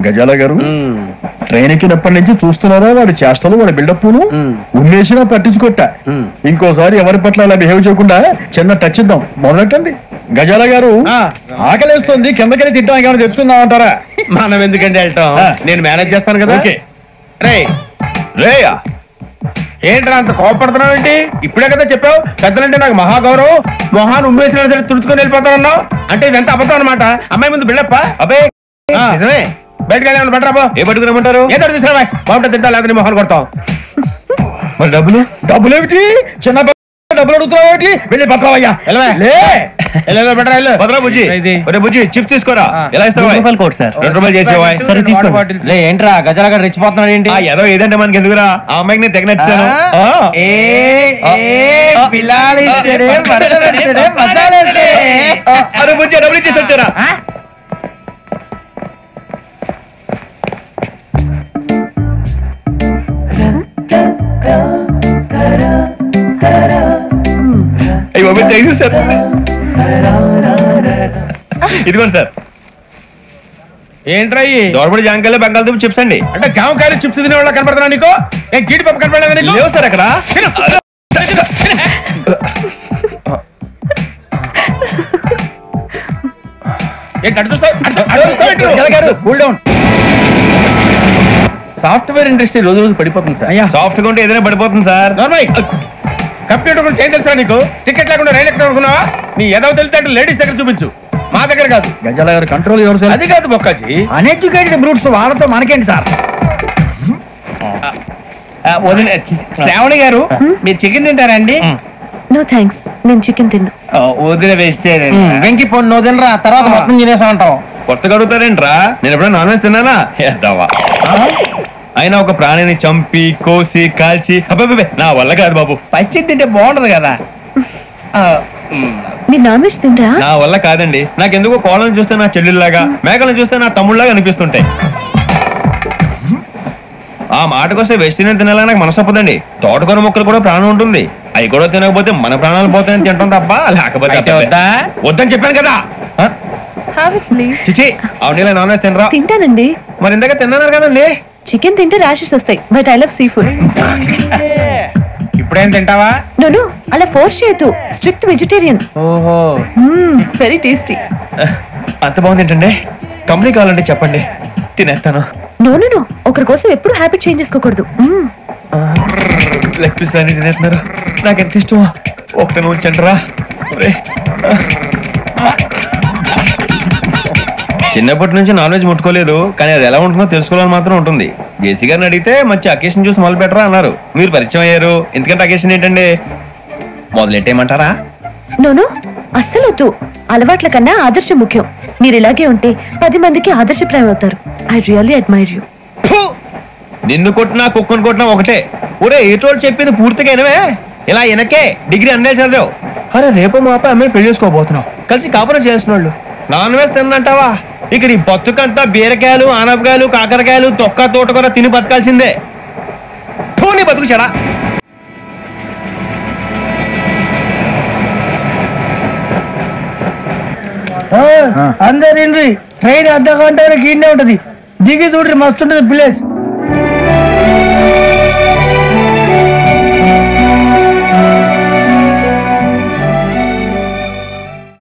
గజాల గారు ట్రైన్ ఎక్కినప్పటి నుంచి చూస్తున్నారా వాడి చేష్టలు వాడి బిల్డప్ను ఉన్మేషినా పట్టించుకొట్టా ఇంకోసారి ఎవరి పట్ల అలా బిహేవ్ చేయకుండా చిన్న టచ్ ఇద్దాం మొదలెట్టండి గజాల గారు ఆకలేస్తుంది కిందకెళ్ళి తింటానికి ఏమైనా తెచ్చుకుందాం అంటారా మనం ఎందుకంటే వెళ్తాం నేను మేనేజ్ చేస్తాను కదా రేయా ఏంట్రా అంత కోపడుతున్నావు ఏంటి ఇప్పుడే కదా చెప్పావు పెద్దలంటే నాకు మహాగౌరవం మొహాన్ని ఉమ్మేసిన సరే తుడుచుకొని వెళ్ళిపోతానన్నావు అంటే ఇదంతా అబద్ధం అనమాట అమ్మాయి ముందు బిళ్ళప్ప అబ్బాయి నిజమే బయటకు వెళ్ళాను బట్రాబో ఏ పట్టుకురమ్మంటారు ఏదో తీసుకురా బాగుంటుంది తింటా లేదా మొహాన్ని కొడతాం మరి డబ్బులు ఏమిటి చిన్న డబ్బులు అడుగుతున్నావు ఏంటి వెళ్ళి పట్టరావయ్యా బుజ్జి చిప్స్ తీసుకోరా ఎలా ఇస్తావు ₹2 చేసేవా సరే తీసుకోండి ఏంట్రా గజాల గారు రెచ్చిపోతున్నాడు ఏంటి ఏదో ఏదంటే మనకి ఎందుకురా ఆ అమ్మాయికి నేను తెగ నచ్చాను అరే బుజ్జి డబ్బులు ఇచ్చేసి వచ్చారా ఇదిగోండి సార్ ఏంట్రా దోరబడి జాంకాయలు బంగాళదుంప చిప్స్ అండి అంటే జామకాయలు చిప్స్ తినే వాళ్ళ కనపడుతున్నా నీకు జీడిపప్పు కనపడలేదా నీకు లేవు సార్ అక్కడ సాఫ్ట్వేర్ ఇండస్ట్రీ రోజు రోజు పడిపోతుంది సార్ సాఫ్ట్గా ఉంటే ఏదైనా పడిపోతుంది సార్ కంప్యూటర్ గురించి ఏం తెలుసా నీకు టికెట్ లేకుండా రైలు ఎక్కడ అనుకున్నావా నీ ఏదో తెలితే లేడీస్ దగ్గర చూపించు మా దగ్గర కాదు గజాల గారు కంట్రోల్ ఎవరు అది కాదు బొక్కాజీ అన్ఎడ్యుకేటెడ్ బ్రూట్స్ వాళ్ళతో మనకేంటి సార్ శ్రావణి గారు మీరు చికెన్ తింటారండి నో థ్యాంక్స్ నేను చికెన్ తిన్నా వదిన వేస్తే వెంకి పొన్ను నువ్వు తినరా తర్వాత మొత్తం తినేసా ఉంటావు కొత్తగా అడుగుతారేంట్రా నేను ఎప్పుడైనా నాన్ వెజ్ తిన్నానా ఎద్దావా అయినా ఒక ప్రాణిని చంపి కోసి కాల్చి అబ్బాయి నా వల్ల కాదు బాబు పచ్చి తింటే బాగుంటది కదా మీరు నాన్ వెజ్ తింటా నా వల్ల కాదండి నాకెందుకో కోళ్ళను చూస్తే నా చెల్లెళ్ళలాగా మేకలను చూస్తే నా తమ్ముళ్ళలాగా అనిపిస్తుంటాయి ఆ మాటకొస్తే వెస్టిరియన్ తినాలని నాకు మనసు ఒప్పదండి తోటకూర మొక్కలు కూడా ప్రాణం ఉంటుంది అవి కూడా తినకపోతే మన ప్రాణాలు పోతాయని తింటాం తప్ప లేకపోతే వద్దని చెప్పాను కదా చిచి అవునీ నాన్ వెజ్ తినరా తింటానండి మరి ఇందాక తిన్నాను కదండి చికెన్ తింటే ర్యాషెస్ వస్తాయి but I love sea food ఇప్పుడేం తింటావా నో అలా ఫోర్స్ చేయొద్దు స్ట్రిక్ట్ వెజిటేరియన్ ఓహో వెరీ టేస్టీ అంత బాగుంది ఏంటండి కంపెనీ కావాలంటే చెప్పండి తినేస్తాను నో ఒకరి కోసం ఎప్పుడు హ్యాబిట్ చేంజ్ చేసుకోకూడదు లెగ్ పీస్ అన్ని తినేస్తున్నారు నాకు ఎంత ఇష్టం ఒకటి ఉంచండిరా చిన్నప్పటి నుంచి నాన్ వెజ్ ముట్టుకోలేదు కానీ అది ఎలా ఉంటుందో తెలుసుకోవాలని మాత్రం ఉంటుంది జేసీ గారిని అడిగితే మంచి అకేషన్ చూసి మొదలు పెట్టరా అన్నారు మీరు పరిచయం అయ్యారు ఎందుకంటే అకేషన్ ఏంటండి మొదలెట్టేయమంటారా నో అస్సలు వద్దు అలవాట్ల కన్నా ఆదర్శం ముఖ్యం మీరు ఇలాగే ఉంటే 10 మందికి ఆదర్శప్రాయం అవుతారు ఐ రియల్లీ అడ్మైర్ యూ నిన్ను కొట్టినా కుక్కను కొట్టినా ఒకటే ఊరే ఏటోళ్ళు చెప్పింది పూర్తిగా వినవే ఇలా వెనకే డిగ్రీ అన్నే చదివావు అరే రేపు మా అబ్బాయి అమ్మాయి పెళ్లి చేసుకోబోతున్నావు కలిసి కాపురం చేసిన వాళ్ళు నాన్ వెజ్ తిన్నంటావా ఇక నీ బతుకంతా బీరకాయలు ఆనపకాయలు కాకరకాయలు తొక్క తోట కూడా తిని బతకాల్సిందే నీ బతుకు చెడా అందరు ట్రైన్ అర్ధ గంట వరకు ఇన్నే ఉంటది దిగి చూడ్రి మస్తు ఉంటది ప్లేస్